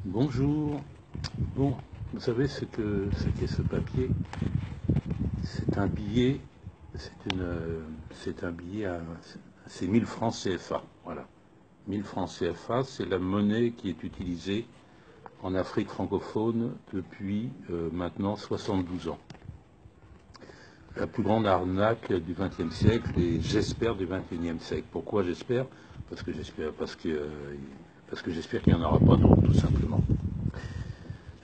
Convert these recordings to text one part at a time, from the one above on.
Bonjour. Bon, vous savez ce qu'est ce papier? C'est un billet, c'est un billet c'est 1000 francs CFA. Voilà. 1000 francs CFA, c'est la monnaie qui est utilisée en Afrique francophone depuis maintenant 72 ans. La plus grande arnaque du XXe siècle et j'espère du XXIe siècle. Pourquoi j'espère? Parce que j'espère qu'il n'y en aura pas d'autres, tout simplement.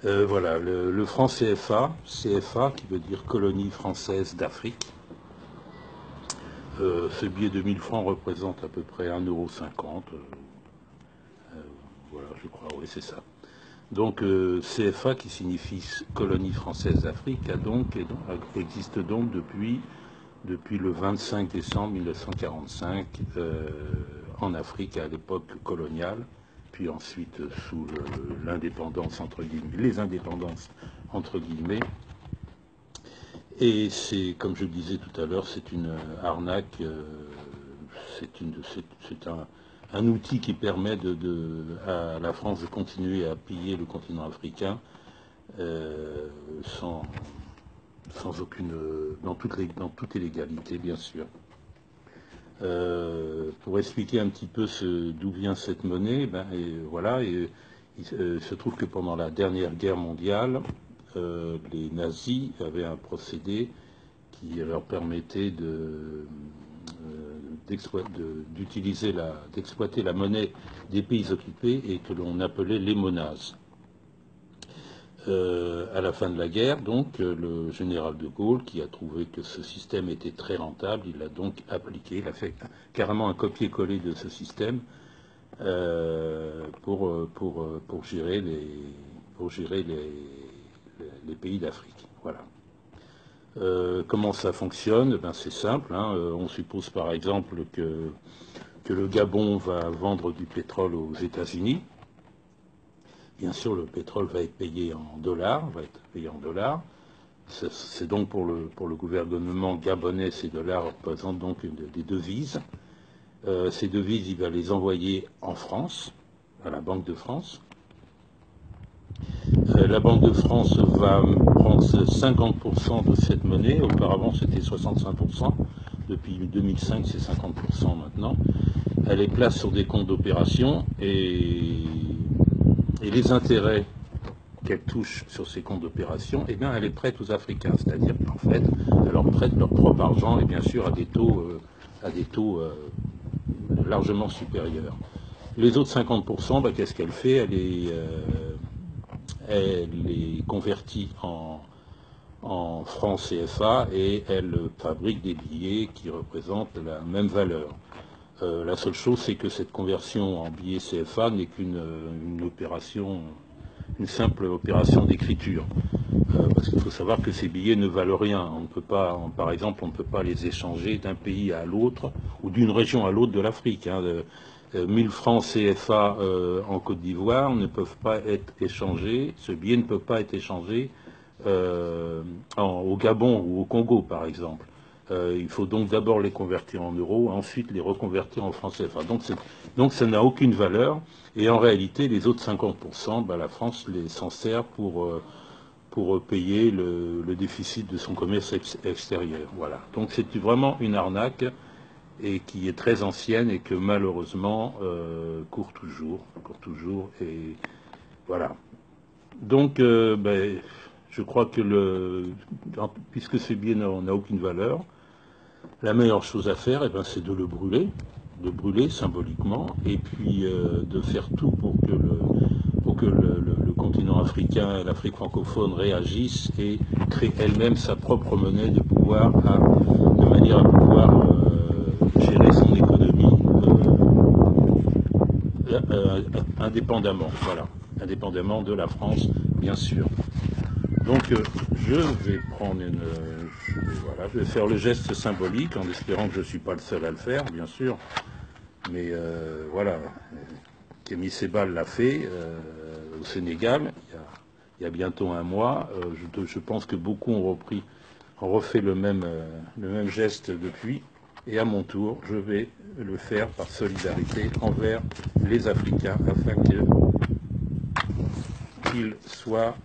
Voilà, le franc CFA, CFA qui veut dire colonie française d'Afrique. Ce billet de 1000 francs représente à peu près 1,50 €. Voilà, je crois, oui, c'est ça. Donc CFA qui signifie colonie française d'Afrique existe donc depuis le 25 décembre 1945 en Afrique à l'époque coloniale, puis ensuite sous l'indépendance entre guillemets, les indépendances entre guillemets. Et c'est, comme je le disais tout à l'heure, c'est une arnaque, c'est un outil qui permet à la France de continuer à piller le continent africain sans aucune, dans toute illégalité, bien sûr. Pour expliquer un petit peu d'où vient cette monnaie, il se trouve que pendant la dernière guerre mondiale, les nazis avaient un procédé qui leur permettait d'exploiter la monnaie des pays occupés et que l'on appelait l'émonase. À la fin de la guerre, donc, le général de Gaulle, qui a trouvé que ce système était très rentable, il l'a donc appliqué, il a fait carrément un copier-coller de ce système pour gérer les pays d'Afrique. Voilà. Comment ça fonctionne? Ben, c'est simple, hein. On suppose par exemple que le Gabon va vendre du pétrole aux États-Unis. Bien sûr, le pétrole va être payé en dollars, C'est donc pour le gouvernement gabonais, ces dollars représentent donc des devises. Ces devises, il va les envoyer en France, à la Banque de France. La Banque de France va prendre 50% de cette monnaie. Auparavant, c'était 65%. Depuis 2005, c'est 50% maintenant. Elle les place sur des comptes d'opération et les intérêts qu'elle touche sur ces comptes d'opération, eh bien, elle les prête aux Africains. C'est-à-dire qu'en fait, elle leur prête leur propre argent et bien sûr à des taux largement supérieurs. Les autres 50%, bah, qu'est-ce qu'elle fait? Elle les convertit en francs CFA et elle fabrique des billets qui représentent la même valeur. La seule chose, c'est que cette conversion en billets CFA n'est qu'une simple opération d'écriture. Parce qu'il faut savoir que ces billets ne valent rien. On ne peut pas, par exemple, on ne peut pas les échanger d'un pays à l'autre ou d'une région à l'autre de l'Afrique. 1000 francs CFA en Côte d'Ivoire ne peuvent pas être échangés. Ce billet ne peut pas être échangé au Gabon ou au Congo, par exemple. Il faut donc d'abord les convertir en euros, ensuite les reconvertir en francs CFA. Donc ça n'a aucune valeur. Et en réalité, les autres 50%, bah, la France s'en sert pour payer le déficit de son commerce extérieur. Voilà. Donc c'est vraiment une arnaque et qui est très ancienne et que malheureusement court toujours. Et voilà. Donc, je crois que puisque ce billet n'a aucune valeur, la meilleure chose à faire, c'est de le brûler symboliquement, et puis de faire tout pour que le continent africain, l'Afrique francophone réagisse et crée elle-même sa propre monnaie de manière à pouvoir gérer son économie indépendamment, voilà, indépendamment de la France, bien sûr. Donc je vais prendre je vais faire le geste symbolique en espérant que je ne suis pas le seul à le faire, bien sûr. Mais voilà, Kémy Sebal l'a fait au Sénégal il y a bientôt un mois. Je pense que beaucoup ont refait le même geste depuis. Et à mon tour, je vais le faire par solidarité envers les Africains afin que qu'il soit...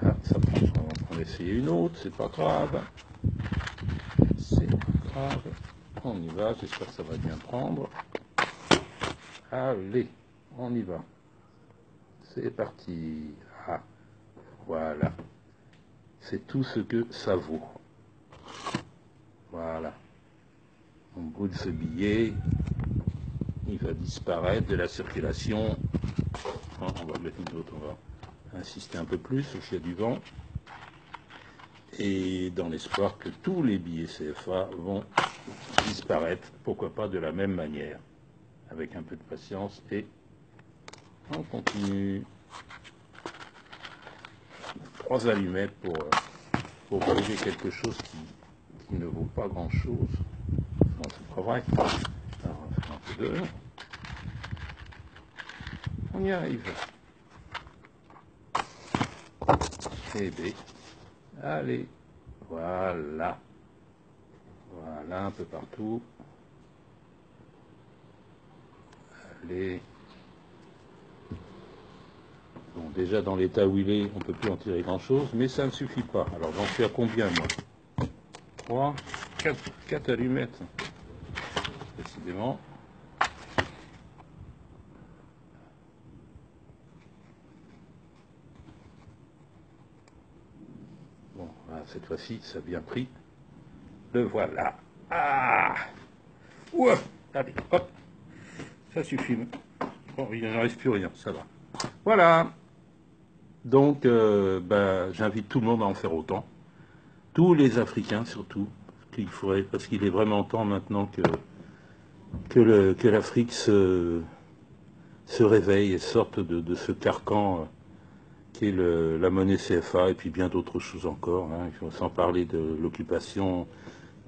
Ah, ça prend, on va essayer une autre, c'est pas grave. C'est pas grave. On y va, j'espère que ça va bien prendre. Allez, on y va. C'est parti. Ah, voilà. C'est tout ce que ça vaut. Voilà. On brûle ce billet. Il va disparaître de la circulation. On va mettre une autre, on va insister un peu plus, parce qu'il y a du vent. Et dans l'espoir que tous les billets CFA vont disparaître, pourquoi pas de la même manière. Avec un peu de patience et on continue. 3 allumettes pour brûler quelque chose qui ne vaut pas grand chose. Non, c'est pas vrai. Alors, on va faire un peu de... On y arrive. Eh bien, allez, voilà. Voilà, un peu partout. Allez. Bon, déjà dans l'état où il est, on ne peut plus en tirer grand chose, mais ça ne suffit pas. Alors j'en suis à combien moi? 3, 4 allumettes. Décidément. Bon, voilà, cette fois-ci, ça a bien pris. Le voilà. Ah! Ouah! Allez, hop! Ça suffit. Bon, il ne reste plus rien, ça va. Voilà! Donc, j'invite tout le monde à en faire autant. Tous les Africains, surtout. Parce qu'il est vraiment temps maintenant que l'Afrique se réveille et sorte de ce carcan qui est la monnaie CFA et puis bien d'autres choses encore. Hein. Sans parler de l'occupation,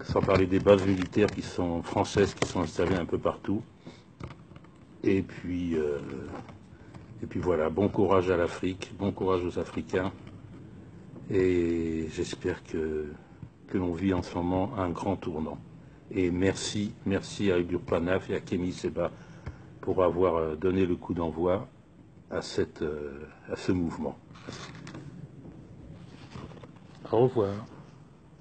sans parler des bases militaires qui sont françaises, qui sont installées un peu partout. Et puis voilà, bon courage à l'Afrique, bon courage aux Africains. Et j'espère que l'on vit en ce moment un grand tournant. Et merci à Ibur Panaf et à Kémy Seba pour avoir donné le coup d'envoi à ce mouvement. Au revoir.